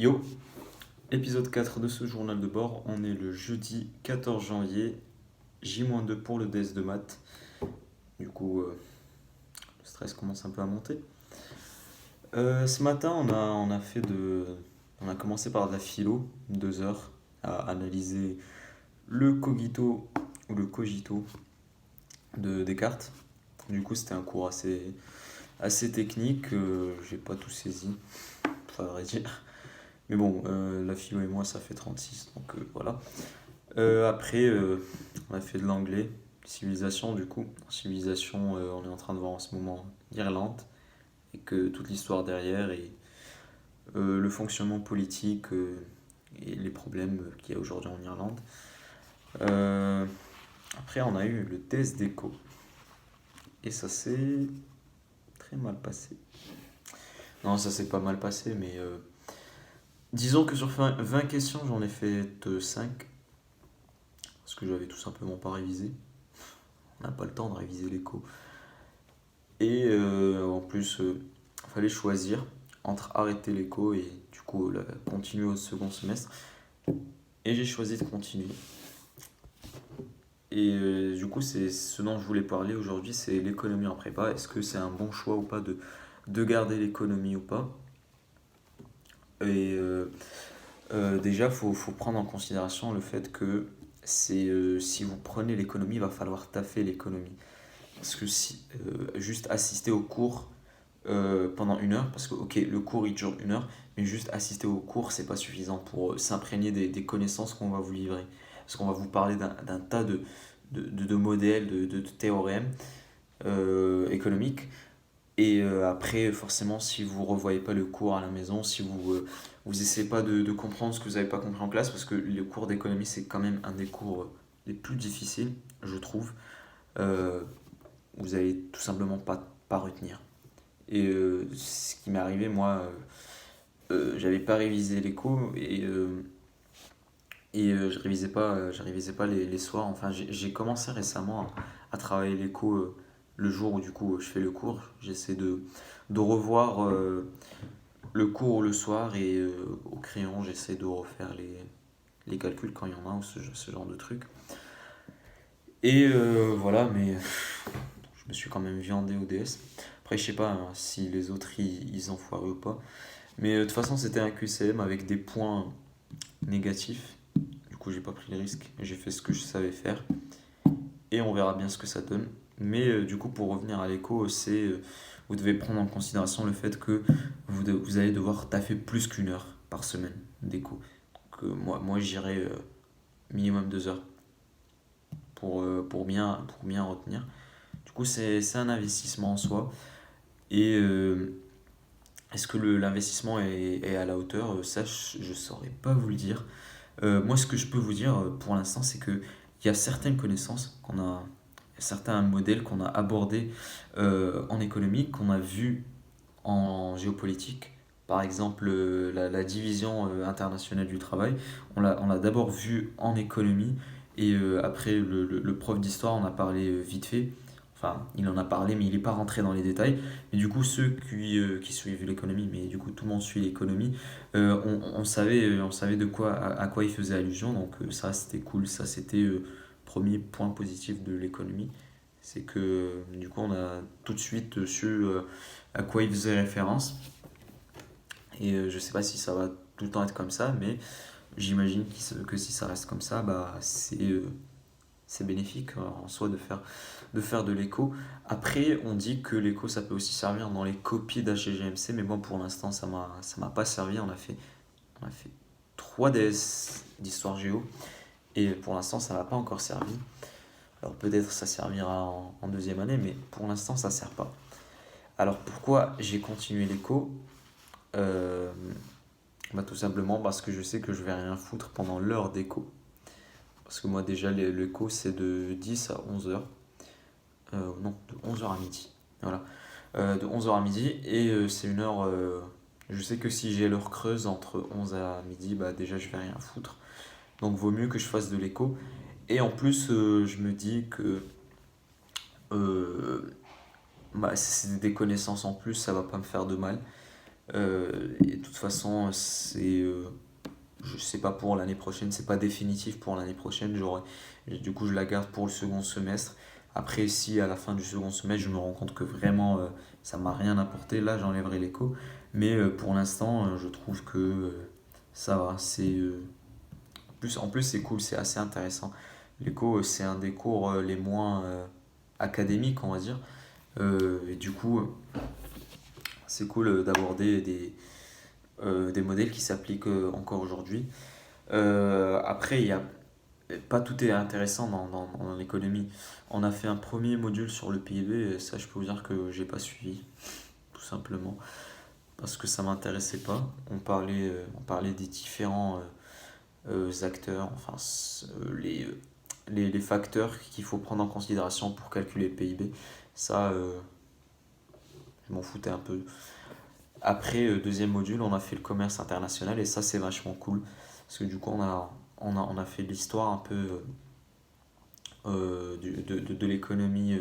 Yo, épisode 4 de ce journal de bord. On est le jeudi 14 janvier, J-2 pour le DS de maths. Du coup, le stress commence un peu à monter. Ce matin, on a commencé par de la philo, 2 heures, à analyser le cogito ou le cogito de Descartes. Du coup, c'était un cours assez technique. J'ai pas tout saisi, enfin, à vrai dire. Mais bon, la philo et moi, ça fait 36, donc voilà. Après, on a fait de l'anglais, civilisation du coup. Civilisation, on est en train de voir en ce moment l'Irlande, et que toute l'histoire derrière, et le fonctionnement politique et les problèmes qu'il y a aujourd'hui en Irlande. Euh, Après, on a eu le test d'écho, et ça s'est très mal passé. Non, ça s'est pas mal passé, mais disons que sur 20 questions, j'en ai fait 5, parce que j'avais tout simplement pas révisé. On n'a pas le temps de réviser l'écho. Et en plus, il fallait choisir entre arrêter l'écho et du coup continuer au second semestre. Et j'ai choisi de continuer. Et du coup, c'est ce dont je voulais parler aujourd'hui, c'est l'économie en prépa. Est-ce que c'est un bon choix ou pas de garder l'économie ou pas? Et déjà, faut prendre en considération le fait que si vous prenez l'économie, il va falloir taffer l'économie. Parce que si juste assister au cours pendant 1 heure, parce que ok, le cours il dure 1 heure, mais juste assister au cours c'est pas suffisant pour s'imprégner des connaissances qu'on va vous livrer. Parce qu'on va vous parler d'un tas de modèles, de théorèmes économiques. Et après, forcément, si vous revoyez pas le cours à la maison, si vous essayez pas de comprendre ce que vous n'avez pas compris en classe, parce que le cours d'économie c'est quand même un des cours les plus difficiles, je trouve, euh, vous allez tout simplement pas retenir. Et ce qui m'est arrivé, moi, j'avais pas révisé les cours je révisais pas les soirs. Enfin, j'ai commencé récemment à travailler les cours le jour où du coup je fais le cours. J'essaie de revoir le cours le soir et au crayon, j'essaie de refaire les calculs quand il y en a ou ce genre de trucs. Et voilà, mais je me suis quand même viandé au DS. Après, je sais pas hein, si les autres ils ont foiré ou pas. Mais de toute façon, c'était un QCM avec des points négatifs. Du coup, j'ai pas pris le risque. J'ai fait ce que je savais faire. Et on verra bien ce que ça donne. Mais du coup, pour revenir à l'écho, vous devez prendre en considération le fait que vous allez devoir taffer plus qu'1 heure par semaine d'écho. Que moi j'irai minimum 2 heures pour bien retenir. Du coup, c'est un investissement en soi. Et est-ce que l'investissement est à la hauteur? Ça, je ne saurais pas vous le dire. Moi, ce que je peux vous dire pour l'instant, c'est qu'il y a certaines connaissances certains modèles qu'on a abordés en économie, qu'on a vus en géopolitique. Par exemple, la division internationale du travail, on l'a d'abord vu en économie et après le prof d'histoire en a parlé vite fait. Enfin, il en a parlé, mais il n'est pas rentré dans les détails. Et du coup, ceux qui suivent l'économie, mais du coup, tout le monde suit l'économie, on savait à quoi il faisait allusion. Donc, ça, c'était cool. Ça, c'était premier point positif de l'économie. C'est que, du coup, on a tout de suite su à quoi il faisait référence. Et je sais pas si ça va tout le temps être comme ça, mais j'imagine que si ça reste comme ça, bah, c'est bénéfique en soi de faire de l'écho. Après, on dit que l'écho, ça peut aussi servir dans les copies d'HGMC, mais moi, pour l'instant, ça m'a pas servi. On a fait 3 DS d'histoire géo, et pour l'instant, ça m'a pas encore servi. Alors peut-être ça servira en deuxième année, mais pour l'instant, ça sert pas. Alors pourquoi j'ai continué l'écho? Euh, Bah, tout simplement parce que je sais que je vais rien foutre pendant l'heure d'écho. Parce que moi déjà l'écho c'est de 10 à 11 heures. Non, de 11 heures à midi. Voilà. De 11 heures à midi et c'est une heure... je sais que si j'ai l'heure creuse entre 11 à midi, bah déjà je vais rien foutre. Donc vaut mieux que je fasse de l'écho. Et en plus je me dis que bah, si c'est des connaissances en plus, ça va pas me faire de mal. Et de toute façon, je sais pas pour l'année prochaine, c'est pas définitif pour l'année prochaine. Du coup, je la garde pour le second semestre. Après, si à la fin du second semestre, je me rends compte que vraiment ça m'a rien apporté, là j'enlèverai l'éco. Mais pour l'instant, je trouve que ça va. En plus, c'est cool, c'est assez intéressant. L'éco, c'est un des cours les moins académiques, on va dire. Et du coup, c'est cool d'aborder des modèles qui s'appliquent encore aujourd'hui. Après, pas tout est intéressant dans l'économie. On a fait un premier module sur le PIB, et ça, je peux vous dire que j'ai pas suivi, tout simplement, parce que ça m'intéressait pas. On parlait des différents acteurs, enfin, les facteurs qu'il faut prendre en considération pour calculer le PIB. Ça, je m'en foutais un peu. Après, deuxième module, on a fait le commerce international et ça, c'est vachement cool. Parce que du coup, on a fait l'histoire un peu de l'économie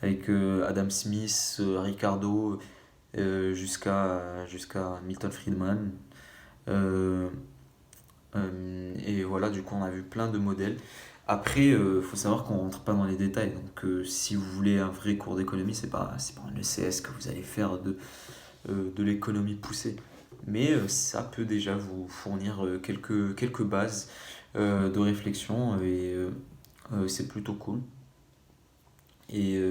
avec Adam Smith, Ricardo, jusqu'à Milton Friedman. Euh, et voilà, du coup, on a vu plein de modèles. Après, il faut savoir qu'on rentre pas dans les détails. Donc, si vous voulez un vrai cours d'économie, c'est pas un ECS que vous allez faire de l'économie poussée. Mais ça peut déjà vous fournir quelques bases de réflexion et c'est plutôt cool. Et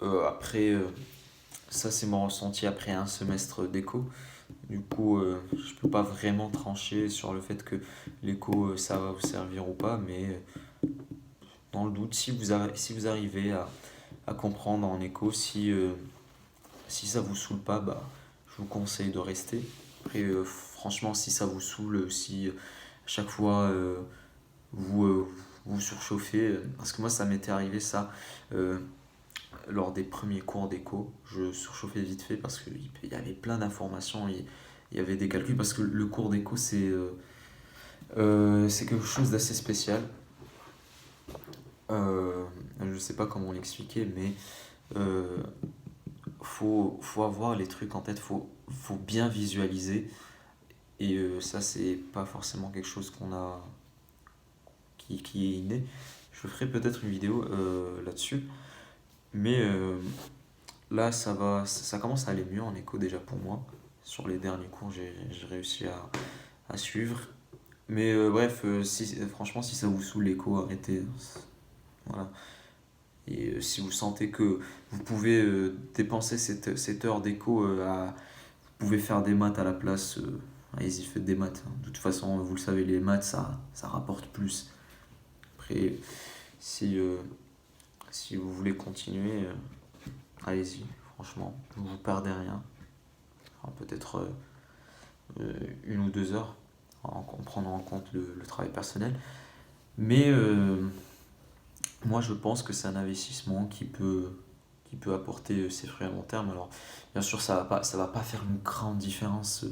après, ça c'est mon ressenti après un semestre d'éco. Du coup, je peux pas vraiment trancher sur le fait que l'éco ça va vous servir ou pas, mais dans le doute, si vous arrivez à comprendre en éco, si ça vous saoule pas, bah, je vous conseille de rester. Après, franchement, si ça vous saoule, si à chaque fois vous vous surchauffez, parce que moi ça m'était arrivé ça euh, lors des premiers cours d'éco, je surchauffais vite fait parce qu'il y avait plein d'informations, il y avait des calculs, parce que le cours d'éco c'est quelque chose d'assez spécial. Je sais pas comment l'expliquer, mais euh, faut avoir les trucs en tête, faut bien visualiser. Et ça, c'est pas forcément quelque chose qui est inné. Je ferai peut-être une vidéo là-dessus. Mais là, ça commence à aller mieux en éco déjà pour moi. Sur les derniers cours, j'ai réussi à suivre. Mais bref, franchement, si ça vous saoule l'éco, arrêtez. Voilà. Et si vous sentez que vous pouvez dépenser cette heure d'éco vous pouvez faire des maths à la place, allez-y, faites des maths, hein. De toute façon, vous le savez, les maths, ça rapporte plus. Après, si, euh, si vous voulez continuer, allez-y, franchement, vous perdez rien. Enfin, peut-être 1 ou 2 heures en prenant en compte le travail personnel. Mais moi, je pense que c'est un investissement qui peut apporter ses fruits à long terme. Alors, bien sûr, ça va pas faire une grande différence.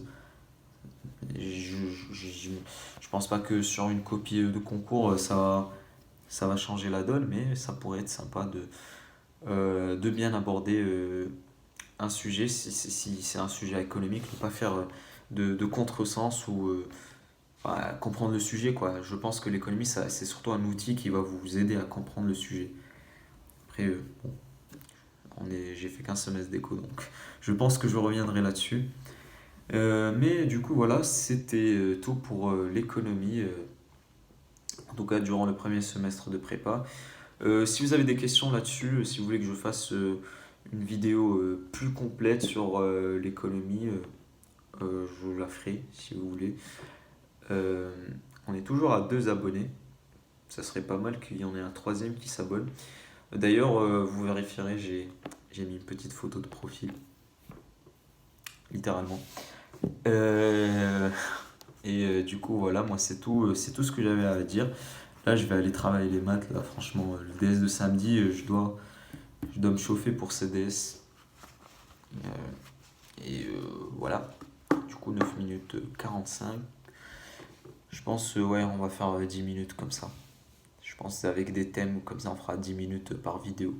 Je pense pas que sur une copie de concours, ça va changer la donne, mais ça pourrait être sympa de bien aborder un sujet, si c'est un sujet économique, ne pas faire de contresens ou enfin, comprendre le sujet, quoi. Je pense que l'économie, c'est surtout un outil qui va vous aider à comprendre le sujet. Après, bon, j'ai fait qu'un semestre d'éco, donc je pense que je reviendrai là-dessus. Mais du coup, voilà, c'était tout pour l'économie, en tout cas durant le premier semestre de prépa. Si vous avez des questions là-dessus, si vous voulez que je fasse une vidéo plus complète sur l'économie, je la ferai si vous voulez. Euh, on est toujours à 2 abonnés. Ça serait pas mal qu'il y en ait un troisième qui s'abonne. D'ailleurs, vous vérifierez, j'ai mis une petite photo de profil, littéralement. Euh, et du coup, voilà, moi c'est tout ce que j'avais à dire. Là, je vais aller travailler les maths. Là, franchement, le DS de samedi, je dois me chauffer pour ce DS. Euh, et voilà. Du coup, 9 minutes 45. Je pense, ouais, on va faire 10 minutes comme ça. Je pense avec des thèmes comme ça, on fera 10 minutes par vidéo.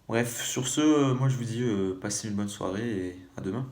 Bref, sur ce, moi je vous dis passez une bonne soirée et à demain.